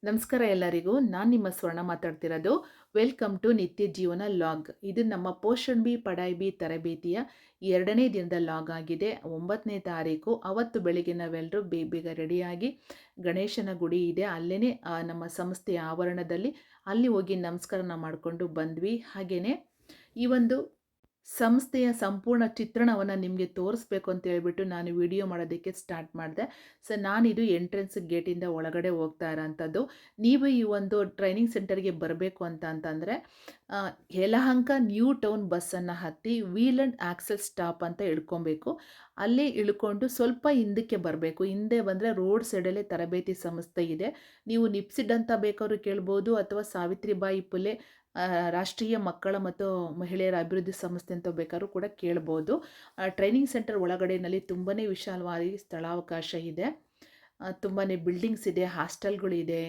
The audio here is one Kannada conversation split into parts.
ನಮಸ್ಕಾರ ಎಲ್ಲರಿಗೂ. ನಾನು ನಿಮ್ಮ ಸ್ವರ್ಣ ಮಾತಾಡ್ತಿರೋದು. ವೆಲ್ಕಮ್ ಟು ನಿತ್ಯ ಜೀವನ ಲಾಗ್. ಇದು ನಮ್ಮ ಪೋಷಣ್ ಬಿ ಪಢಾಯಿ ಬಿ ತರಬೇತಿಯ 2ನೇ ದಿನದ ಲಾಗ್ ಆಗಿದೆ. 9ನೇ ತಾರೀಕು. ಅವತ್ತು ಬೆಳಿಗ್ಗೆ ನಾವೆಲ್ಲರೂ ಬೇಗ ರೆಡಿಯಾಗಿ ಗಣೇಶನ ಗುಡಿ ಇದೆ, ಅಲ್ಲೇ ನಮ್ಮ ಸಂಸ್ಥೆಯ ಆವರಣದಲ್ಲಿ ಅಲ್ಲಿ ಹೋಗಿ ನಮಸ್ಕಾರನ ಮಾಡಿಕೊಂಡು ಬಂದ್ವಿ. ಹಾಗೆಯೇ ಈ ಒಂದು ಸಂಸ್ಥೆಯ ಸಂಪೂರ್ಣ ಚಿತ್ರಣವನ್ನು ನಿಮಗೆ ತೋರಿಸ್ಬೇಕು ಅಂತ ಹೇಳ್ಬಿಟ್ಟು ನಾನು ವಿಡಿಯೋ ಮಾಡೋದಕ್ಕೆ ಸ್ಟಾರ್ಟ್ ಮಾಡಿದೆ. ನಾನಿದು ಎಂಟ್ರೆನ್ಸ್ ಗೇಟಿಂದ ಒಳಗಡೆ ಹೋಗ್ತಾ ಇರೋಂಥದ್ದು. ನೀವು ಈ ಒಂದು ಟ್ರೈನಿಂಗ್ ಸೆಂಟರ್ಗೆ ಬರಬೇಕು ಅಂತಂದರೆ ಯಲಹಂಕ ನ್ಯೂ ಟೌನ್ ಬಸ್ಸನ್ನು ಹತ್ತಿ ವೀಲ್ ಆ್ಯಂಡ್ ಆಕ್ಸೆಲ್ ಸ್ಟಾಪ್ ಅಂತ ಇಳ್ಕೊಬೇಕು. ಅಲ್ಲಿ ಇಳ್ಕೊಂಡು ಸ್ವಲ್ಪ ಹಿಂದಕ್ಕೆ ಬರಬೇಕು. ಹಿಂದೆ ಬಂದರೆ ರೋಡ್ ಸೈಡಲ್ಲೇ ತರಬೇತಿ ಸಂಸ್ಥೆ ಇದೆ. ನೀವು ನಿಪ್ಸಿಡ್ ಅಂತ ಬೇಕಾದ್ರೂ ಕೇಳ್ಬೋದು, ಅಥವಾ ಸಾವಿತ್ರಿಬಾಯಿ ಫುಲೆ ರಾಷ್ಟ್ರೀಯ ಮಕ್ಕಳ ಮತ್ತು ಮಹಿಳೆಯರ ಅಭಿವೃದ್ಧಿ ಸಂಸ್ಥೆ ಅಂತ ಬೇಕಾದ್ರೂ ಕೂಡ ಕೇಳ್ಬೋದು. ಟ್ರೈನಿಂಗ್ ಸೆಂಟರ್ ಒಳಗಡೆಯಲ್ಲಿ ತುಂಬಾ ವಿಶಾಲವಾಗಿ ಸ್ಥಳಾವಕಾಶ ಇದೆ. ತುಂಬಾ ಬಿಲ್ಡಿಂಗ್ಸ್ ಇದೆ, ಹಾಸ್ಟೆಲ್ಗಳಿದೆ,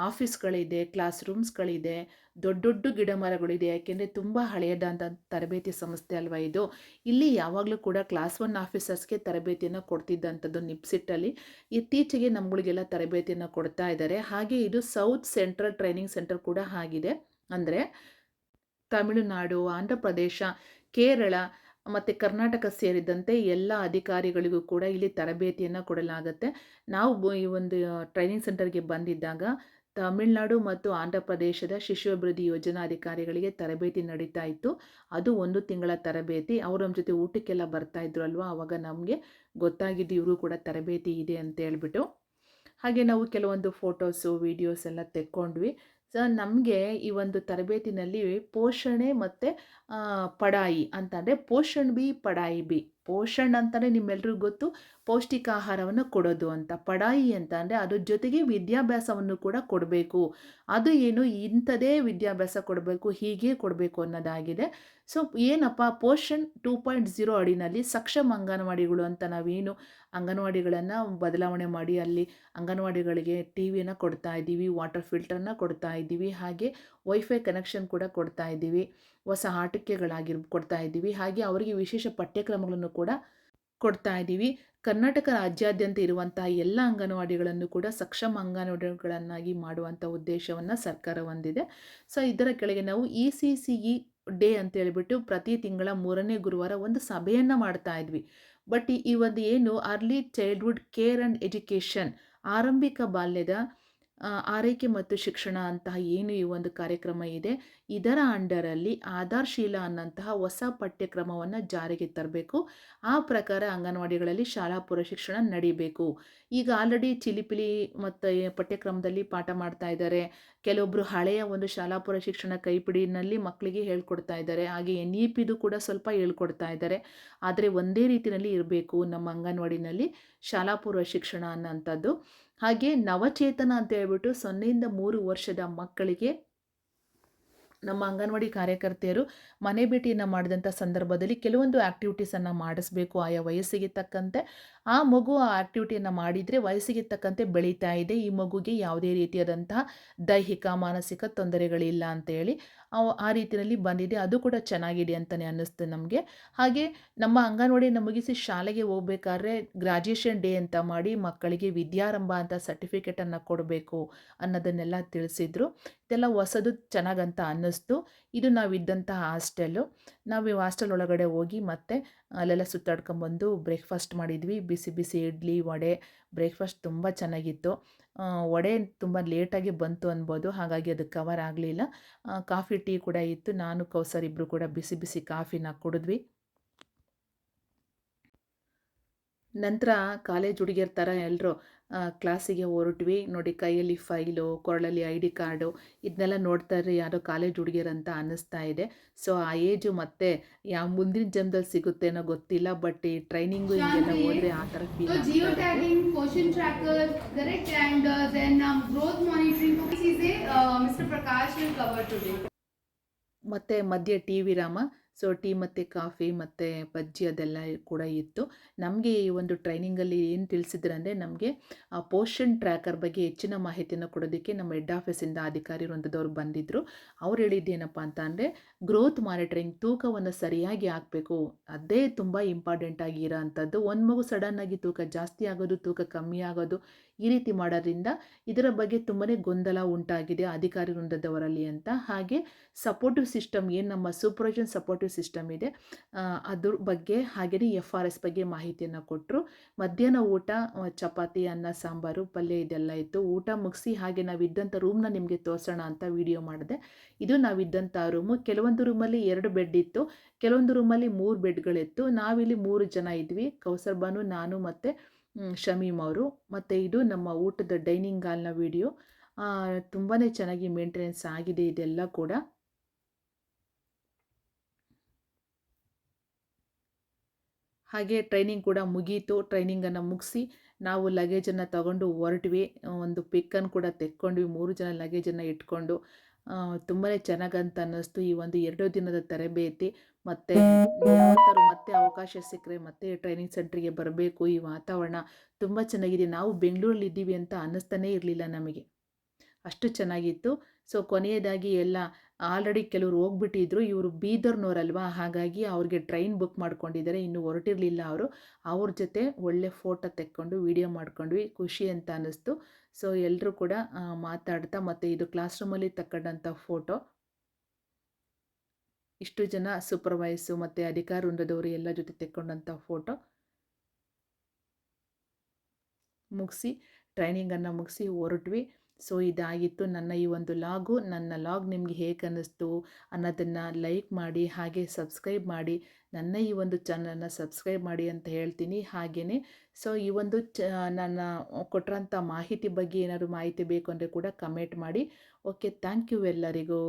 ಆಫೀಸ್ಗಳಿದೆ, ಕ್ಲಾಸ್ ರೂಮ್ಸ್ಗಳಿದೆ, ದೊಡ್ಡ ದೊಡ್ಡ ಗಿಡ ಮರಗಳಿದೆ. ಯಾಕೆಂದರೆ ತುಂಬ ಹಳೆಯದಾದ ತರಬೇತಿ ಸಂಸ್ಥೆ ಅಲ್ವಾ ಇದು. ಇಲ್ಲಿ ಯಾವಾಗಲೂ ಕೂಡ ಕ್ಲಾಸ್ 1 ಆಫೀಸರ್ಸ್ಗೆ ತರಬೇತಿಯನ್ನು ಕೊಡ್ತಿದ್ದಂಥದ್ದು ನಿಪ್ಸಿಟ್ಟಲ್ಲಿ. ಇತ್ತೀಚೆಗೆ ನಮ್ಮಗಳಿಗೆಲ್ಲ ತರಬೇತಿಯನ್ನು ಕೊಡ್ತಾ ಇದ್ದಾರೆ. ಹಾಗೆ ಇದು ಸೌತ್ ಸೆಂಟ್ರಲ್ ಟ್ರೈನಿಂಗ್ ಸೆಂಟರ್ ಕೂಡ ಆಗಿದೆ. ಅಂದರೆ ತಮಿಳುನಾಡು, ಆಂಧ್ರ ಪ್ರದೇಶ, ಕೇರಳ ಮತ್ತು ಕರ್ನಾಟಕ ಸೇರಿದಂತೆ ಎಲ್ಲ ಅಧಿಕಾರಿಗಳಿಗೂ ಕೂಡ ಇಲ್ಲಿ ತರಬೇತಿಯನ್ನು ಕೊಡಲಾಗುತ್ತೆ. ನಾವು ಈ ಒಂದು ಟ್ರೈನಿಂಗ್ ಸೆಂಟರ್ಗೆ ಬಂದಿದ್ದಾಗ ತಮಿಳುನಾಡು ಮತ್ತು ಆಂಧ್ರ ಪ್ರದೇಶದ ಶಿಶು ಅಭಿವೃದ್ಧಿ ಯೋಜನಾ ಅಧಿಕಾರಿಗಳಿಗೆ ತರಬೇತಿ ನಡೀತಾ ಇತ್ತು. ಅದು 1 ತಿಂಗಳ ತರಬೇತಿ. ಅವರು ನಮ್ಮ ಜೊತೆ ಊಟಕ್ಕೆಲ್ಲ ಬರ್ತಾಯಿದ್ರು ಅಲ್ವಾ, ಆವಾಗ ನಮಗೆ ಗೊತ್ತಾಗಿದ್ದು ಇವರು ಕೂಡ ತರಬೇತಿ ಇದೆ ಅಂತ ಹೇಳ್ಬಿಟ್ಟು. ಹಾಗೆ ನಾವು ಕೆಲವೊಂದು ಫೋಟೋಸು ವೀಡಿಯೋಸ್ ಎಲ್ಲ ತೆಕ್ಕೊಂಡ್ವಿ. ನಮಗೆ ಈ ಒಂದು ತರಬೇತಿನಲ್ಲಿ ಪೋಷಣೆ ಮತ್ತು ಪಢಾಯಿ ಅಂತಂದರೆ ಪೋಷಣ್ ಬಿ ಪಢಾಯಿ ಬಿ. ಪೋಷಣ್ ಅಂತಲೇ ನಿಮ್ಮೆಲ್ರಿಗೂ ಗೊತ್ತು, ಪೌಷ್ಟಿಕ ಆಹಾರವನ್ನು ಕೊಡೋದು ಅಂತ. ಪಢಾಯಿ ಅಂತ ಅಂದರೆ ಅದ್ರ ಜೊತೆಗೆ ವಿದ್ಯಾಭ್ಯಾಸವನ್ನು ಕೂಡ ಕೊಡಬೇಕು. ಅದು ಏನು, ಇಂಥದೇ ವಿದ್ಯಾಭ್ಯಾಸ ಕೊಡಬೇಕು, ಹೀಗೆ ಕೊಡಬೇಕು ಅನ್ನೋದಾಗಿದೆ. ಏನಪ್ಪ ಪೋಷಣ್ 2.0 ಅಡಿನಲ್ಲಿ ಸಕ್ಷಮ ಅಂಗನವಾಡಿಗಳು ಅಂತ ನಾವೇನು ಅಂಗನವಾಡಿಗಳನ್ನು ಬದಲಾವಣೆ ಮಾಡಿ ಅಲ್ಲಿ ಅಂಗನವಾಡಿಗಳಿಗೆ ಟಿ ವಿಯನ್ನು ಕೊಡ್ತಾ ಇದ್ದೀವಿ, ವಾಟರ್ ಫಿಲ್ಟರ್ನ ಕೊಡ್ತಾ ಇದ್ದೀವಿ, ಹಾಗೆ ವೈಫೈ ಕನೆಕ್ಷನ್ ಕೂಡ ಕೊಡ್ತಾ ಇದ್ದೀವಿ, ಹೊಸ ಕೊಡ್ತಾ ಇದ್ದೀವಿ. ಹಾಗೆ ಅವರಿಗೆ ವಿಶೇಷ ಪಠ್ಯಕ್ರಮಗಳನ್ನು ಕೂಡ ಕೊಡ್ತಾ ಇದ್ದೀವಿ. ಕರ್ನಾಟಕ ರಾಜ್ಯಾದ್ಯಂತ ಇರುವಂತಹ ಎಲ್ಲ ಅಂಗನವಾಡಿಗಳನ್ನು ಕೂಡ ಸಕ್ಷಮ ಅಂಗನವಾಡಿಗಳನ್ನಾಗಿ ಮಾಡುವಂಥ ಉದ್ದೇಶವನ್ನು ಸರ್ಕಾರ ಹೊಂದಿದೆ. ಇದರ ಕೆಳಗೆ ನಾವು ECCE ಡೇ ಅಂತ ಹೇಳ್ಬಿಟ್ಟು ಪ್ರತಿ ತಿಂಗಳ 3ನೇ ಗುರುವಾರ ಒಂದು ಸಭೆಯನ್ನು ಮಾಡ್ತಾ ಇದ್ವಿ. ಬಟ್ ಈ ಒಂದು ಏನು early childhood care and education, ಆರಂಭಿಕ ಬಾಲ್ಯದ ಆರೈಕೆ ಮತ್ತು ಶಿಕ್ಷಣ ಅಂತಹ ಏನು ಈ ಒಂದು ಕಾರ್ಯಕ್ರಮ ಇದೆ, ಇದರ ಅಂಡರಲ್ಲಿ ಆಧಾರ್ಶೀಲ ಅನ್ನಂತಹ ಹೊಸ ಪಠ್ಯಕ್ರಮವನ್ನು ಜಾರಿಗೆ ತರಬೇಕು. ಆ ಪ್ರಕಾರ ಅಂಗನವಾಡಿಗಳಲ್ಲಿ ಶಾಲಾ ಪೂರ್ವ ಶಿಕ್ಷಣ ನಡೀಬೇಕು. ಈಗ ಆಲ್ರೆಡಿ ಚಿಲಿಪಿಲಿ ಮತ್ತು ಪಠ್ಯಕ್ರಮದಲ್ಲಿ ಪಾಠ ಮಾಡ್ತಾ ಇದ್ದಾರೆ. ಕೆಲವೊಬ್ಬರು ಹಳೆಯ ಒಂದು ಶಾಲಾ ಪೂರ್ವ ಶಿಕ್ಷಣ ಕೈಪಿಡಿನಲ್ಲಿ ಮಕ್ಕಳಿಗೆ ಹೇಳ್ಕೊಡ್ತಾ ಇದ್ದಾರೆ. ಹಾಗೆ NEPದು ಕೂಡ ಸ್ವಲ್ಪ ಹೇಳ್ಕೊಡ್ತಾ ಇದ್ದಾರೆ. ಆದರೆ ಒಂದೇ ರೀತಿಯಲ್ಲಿ ಇರಬೇಕು ನಮ್ಮ ಅಂಗನವಾಡಿನಲ್ಲಿ ಶಾಲಾ ಪೂರ್ವ ಶಿಕ್ಷಣ ಅನ್ನೋಂಥದ್ದು. ಹಾಗೆ ನವಚೇತನ ಅಂತ ಹೇಳ್ಬಿಟ್ಟು 0ಯಿಂದ 3 ವರ್ಷದ ಮಕ್ಕಳಿಗೆ ನಮ್ಮ ಅಂಗನವಾಡಿ ಕಾರ್ಯಕರ್ತೆಯರು ಮನೆ ಭೇಟಿಯನ್ನು ಮಾಡಿದಂಥ ಸಂದರ್ಭದಲ್ಲಿ ಕೆಲವೊಂದು ಆ್ಯಕ್ಟಿವಿಟೀಸನ್ನು ಮಾಡಿಸ್ಬೇಕು ಆಯಾ ವಯಸ್ಸಿಗೆ ತಕ್ಕಂತೆ. ಆ ಮಗು ಆ ಆ್ಯಕ್ಟಿವಿಟಿಯನ್ನು ಮಾಡಿದರೆ ವಯಸ್ಸಿಗೆ ತಕ್ಕಂತೆ ಬೆಳೀತಾ ಇದೆ, ಈ ಮಗುಗೆ ಯಾವುದೇ ರೀತಿಯಾದಂತಹ ದೈಹಿಕ ಮಾನಸಿಕ ತೊಂದರೆಗಳಿಲ್ಲ ಅಂತೇಳಿ ಆ ರೀತಿಯಲ್ಲಿ ಬಂದಿದೆ. ಅದು ಕೂಡ ಚೆನ್ನಾಗಿದೆ ಅಂತಲೇ ಅನ್ನಿಸ್ತು ನಮಗೆ. ಹಾಗೆ ನಮ್ಮ ಅಂಗನವಾಡಿಯನ್ನು ಮುಗಿಸಿ ಶಾಲೆಗೆ ಹೋಗ್ಬೇಕಾದ್ರೆ ಗ್ರಾಜ್ಯುಯೇಷನ್ ಡೇ ಅಂತ ಮಾಡಿ ಮಕ್ಕಳಿಗೆ ವಿದ್ಯಾರಂಭ ಅಂತ ಸರ್ಟಿಫಿಕೇಟನ್ನು ಕೊಡಬೇಕು ಅನ್ನೋದನ್ನೆಲ್ಲ ತಿಳಿಸಿದರು. ಇದೆಲ್ಲ ಹೊಸದು ಚೆನ್ನಾಗಂತ ಅನ್ನಿಸ್ತು. ಇದು ನಾವಿದ್ದಂತಹ ಹಾಸ್ಟೆಲ್ಲು. ನಾವು ಈ ಹಾಸ್ಟೆಲ್ ಒಳಗಡೆ ಹೋಗಿ ಮತ್ತೆ ಅಲ್ಲೆಲ್ಲ ಸುತ್ತಾಡ್ಕೊಂಬಂದು ಬ್ರೇಕ್ಫಾಸ್ಟ್ ಮಾಡಿದ್ವಿ. ಬಿಸಿ ಬಿಸಿ ಇಡ್ಲಿ ವಡೆ. ಬ್ರೇಕ್ಫಾಸ್ಟ್ ತುಂಬ ಚೆನ್ನಾಗಿತ್ತು. ವಡೆ ತುಂಬ ಲೇಟಾಗಿ ಬಂತು ಅನ್ಬೋದು, ಹಾಗಾಗಿ ಅದು ಕವರ್ ಆಗಲಿಲ್ಲ. ಕಾಫಿ ಟೀ ಕೂಡ ಇತ್ತು. ನಾನು ಕೌಸರ್ ಇಬ್ಬರು ಕೂಡ ಬಿಸಿ ಬಿಸಿ ಕಾಫಿನ ಕುಡಿದ್ವಿ. ನಂತರ ಕಾಲೇಜ್ ಹುಡುಗಿಯರ ಥರ ಎಲ್ಲರೂ ಕ್ಲಾಸಿಗೆ ಹೊರಟ್ವಿ. ನೋಡಿ, ಕೈಯಲ್ಲಿ ಫೈಲು, ಕೊರಳಲ್ಲಿ ID ಕಾರ್ಡು, ಇದನ್ನೆಲ್ಲ ನೋಡ್ತಾ ಇದ್ರೆ ಯಾರೋ ಕಾಲೇಜ್ ಹುಡುಗಿಯರಂತ ಅನ್ನಿಸ್ತಾ ಇದೆ. ಆ ಏಜು ಮತ್ತೆ ಯಾವ ಮುಂದಿನ ಜನ್ಮದಲ್ಲಿ ಸಿಗುತ್ತೇನೋ ಗೊತ್ತಿಲ್ಲ. ಬಟ್ ಈ ಟ್ರೈನಿಂಗು ಹಿಂಗೆಲ್ಲ ಹೋದರೆ ಆ ಥರ ಫೀಲ್ ಮತ್ತು ಮಧ್ಯೆ ಟಿ ವಿರಾಮ. ಟೀ ಮತ್ತು ಕಾಫಿ ಮತ್ತು ಬಜ್ಜಿ ಅದೆಲ್ಲ ಕೂಡ ಇತ್ತು. ನಮಗೆ ಈ ಒಂದು ಟ್ರೈನಿಂಗಲ್ಲಿ ಏನು ತಿಳಿಸಿದ್ರು ಅಂದರೆ, ನಮಗೆ ಪೋಷಣ್ ಟ್ರ್ಯಾಕರ್ ಬಗ್ಗೆ ಹೆಚ್ಚಿನ ಮಾಹಿತಿಯನ್ನು ಕೊಡೋದಕ್ಕೆ ನಮ್ಮ ಹೆಡ್ ಆಫೀಸಿಂದ ಅಧಿಕಾರಿ ವೃಂದದವ್ರು ಬಂದಿದ್ದರು. ಅವ್ರು ಹೇಳಿದ್ದೇನಪ್ಪ ಅಂತ ಅಂದರೆ, ಗ್ರೋತ್ ಮಾನಿಟರಿಂಗ್, ತೂಕವನ್ನು ಸರಿಯಾಗಿ ಹಾಕಬೇಕು, ಅದೇ ತುಂಬ ಇಂಪಾರ್ಟೆಂಟ್ ಆಗಿ ಇರೋ ಅಂಥದ್ದು. ಒಂದು ಮಗು ಸಡನ್ನಾಗಿ ತೂಕ ಜಾಸ್ತಿ ಆಗೋದು, ತೂಕ ಕಮ್ಮಿ ಆಗೋದು, ಈ ರೀತಿ ಮಾಡೋದ್ರಿಂದ ಇದರ ಬಗ್ಗೆ ತುಂಬಾ ಗೊಂದಲ ಉಂಟಾಗಿದೆ ಅಧಿಕಾರಿ ವೃಂದದವರಲ್ಲಿ ಅಂತ. ಹಾಗೆ ಸಪೋರ್ಟಿವ್ ಸಿಸ್ಟಮ್ ಏನು ನಮ್ಮ ಸೂಪರ್ವಿಷನ್ ಸಪೋರ್ಟಿವ್ ಸಿಸ್ಟಮ್ ಇದೆ ಅದ್ರ ಬಗ್ಗೆ ಹಾಗೆಯೇ FRS ಬಗ್ಗೆ ಮಾಹಿತಿಯನ್ನು ಕೊಟ್ಟರು. ಮಧ್ಯಾಹ್ನ ಊಟ ಚಪಾತಿ, ಅನ್ನ, ಸಾಂಬಾರು, ಪಲ್ಯ ಇದೆಲ್ಲ ಇತ್ತು. ಊಟ ಮುಗಿಸಿ ಹಾಗೆ ನಾವಿದ್ದಂಥ ರೂಮ್ನ ನಿಮಗೆ ತೋರಿಸೋಣ ಅಂತ ವಿಡಿಯೋ ಮಾಡಿದೆ. ಇದು ನಾವಿದ್ದಂಥ ರೂಮು. ಕೆಲವೊಂದು ರೂಮಲ್ಲಿ 2 ಬೆಡ್ ಇತ್ತು, ಕೆಲವೊಂದು ರೂಮಲ್ಲಿ 3 ಬೆಡ್ಗಳಿತ್ತು. ನಾವಿಲ್ಲಿ 3 ಜನ ಇದ್ವಿ, ಕೌಸರ್ ಬಾನು, ನಾನು ಮತ್ತು ಶಮೀಮ್ ಅವರು. ಮತ್ತು ಇದು ನಮ್ಮ ಊಟದ ಡೈನಿಂಗ್ ಹಾಲ್ನ ವಿಡಿಯೋ. ತುಂಬಾ ಚೆನ್ನಾಗಿ ಮೇಂಟೆನೆನ್ಸ್ ಆಗಿದೆ ಇದೆಲ್ಲ ಕೂಡ. ಹಾಗೆ ಟ್ರೈನಿಂಗ್ ಕೂಡ ಮುಗೀತು. ಟ್ರೈನಿಂಗನ್ನು ಮುಗಿಸಿ ನಾವು ಲಗೇಜನ್ನು ತಗೊಂಡು ಹೊರಟ್ವಿ. ಒಂದು ಪಿಕ್ಕನ್ನು ಕೂಡ ತೆಕ್ಕೊಂಡ್ವಿ, 3 ಜನ ಲಗೇಜನ್ನು ಇಟ್ಕೊಂಡು. ತುಂಬಾ ಚೆನ್ನಾಗಂತ ಅನ್ನಿಸ್ತು ಈ ಒಂದು 2 ದಿನದ ತರಬೇತಿ. ಮತ್ತು ಯಾವತ್ತಾದ್ರು ಮತ್ತೆ ಅವಕಾಶ ಸಿಕ್ಕರೆ ಮತ್ತೆ ಟ್ರೈನಿಂಗ್ ಸೆಂಟ್ರಿಗೆ ಬರಬೇಕು. ಈ ವಾತಾವರಣ ತುಂಬ ಚೆನ್ನಾಗಿದೆ. ನಾವು ಬೆಂಗಳೂರಲ್ಲಿ ಇದ್ದೀವಿ ಅಂತ ಅನ್ನಿಸ್ತಾನೇ ಇರಲಿಲ್ಲ ನಮಗೆ, ಅಷ್ಟು ಚೆನ್ನಾಗಿತ್ತು. ಸೊ ಕೊನೆಯದಾಗಿ ಎಲ್ಲ ಆಲ್ರೆಡಿ ಕೆಲವರು ಹೋಗ್ಬಿಟ್ಟಿದ್ರು. ಇವರು ಬೀದರ್ನವರಲ್ವಾ, ಹಾಗಾಗಿ ಅವ್ರಿಗೆ ಟ್ರೈನ್ ಬುಕ್ ಮಾಡ್ಕೊಂಡಿದ್ದಾರೆ, ಇನ್ನೂ ಹೊರಟಿರಲಿಲ್ಲ ಅವರು. ಅವ್ರ ಜೊತೆ ಒಳ್ಳೆ ಫೋಟೋ ತೆಕ್ಕೊಂಡು ವಿಡಿಯೋ ಮಾಡ್ಕೊಂಡ್ವಿ, ಖುಷಿ ಅಂತ ಅನ್ನಿಸ್ತು. ಸೊ ಎಲ್ಲರೂ ಕೂಡ ಮಾತಾಡ್ತಾ, ಮತ್ತು ಇದು ಕ್ಲಾಸ್ ರೂಮಲ್ಲಿ ತಕ್ಕೊಂಡಂಥ ಫೋಟೋ. ಇಷ್ಟು ಜನ ಸೂಪರ್ವೈಸು ಮತ್ತು ಅಧಿಕಾರ ವೃಂದದವರು ಎಲ್ಲ ಜೊತೆ ತೆಕ್ಕೊಂಡಂಥ ಫೋಟೋ. ಮುಗಿಸಿ ಟ್ರೈನಿಂಗನ್ನು ಮುಗಿಸಿ ಹೊರಟ್ವಿ. ಸೊ ಇದಾಗಿತ್ತು ನನ್ನ ಈ ಒಂದು ಲಾಗು. ನನ್ನ ಲಾಗ್ ನಿಮಗೆ ಹೇಗೆ ಅನ್ನಿಸ್ತು ಅನ್ನೋದನ್ನು ಲೈಕ್ ಮಾಡಿ, ಹಾಗೆ ಸಬ್ಸ್ಕ್ರೈಬ್ ಮಾಡಿ. ನನ್ನ ಈ ಒಂದು ಚಾನಲನ್ನು ಸಬ್ಸ್ಕ್ರೈಬ್ ಮಾಡಿ ಅಂತ ಹೇಳ್ತೀನಿ. ಹಾಗೆಯೇ ಸೊ ಈ ಒಂದು ನನ್ನ ಕೊಟ್ಟಿರೋಂಥ ಮಾಹಿತಿ ಬಗ್ಗೆ ಏನಾದರೂ ಮಾಹಿತಿ ಬೇಕು ಅಂದರೆ ಕೂಡ ಕಮೆಂಟ್ ಮಾಡಿ. ಓಕೆ, ಥ್ಯಾಂಕ್ ಯು ಎಲ್ಲರಿಗೂ.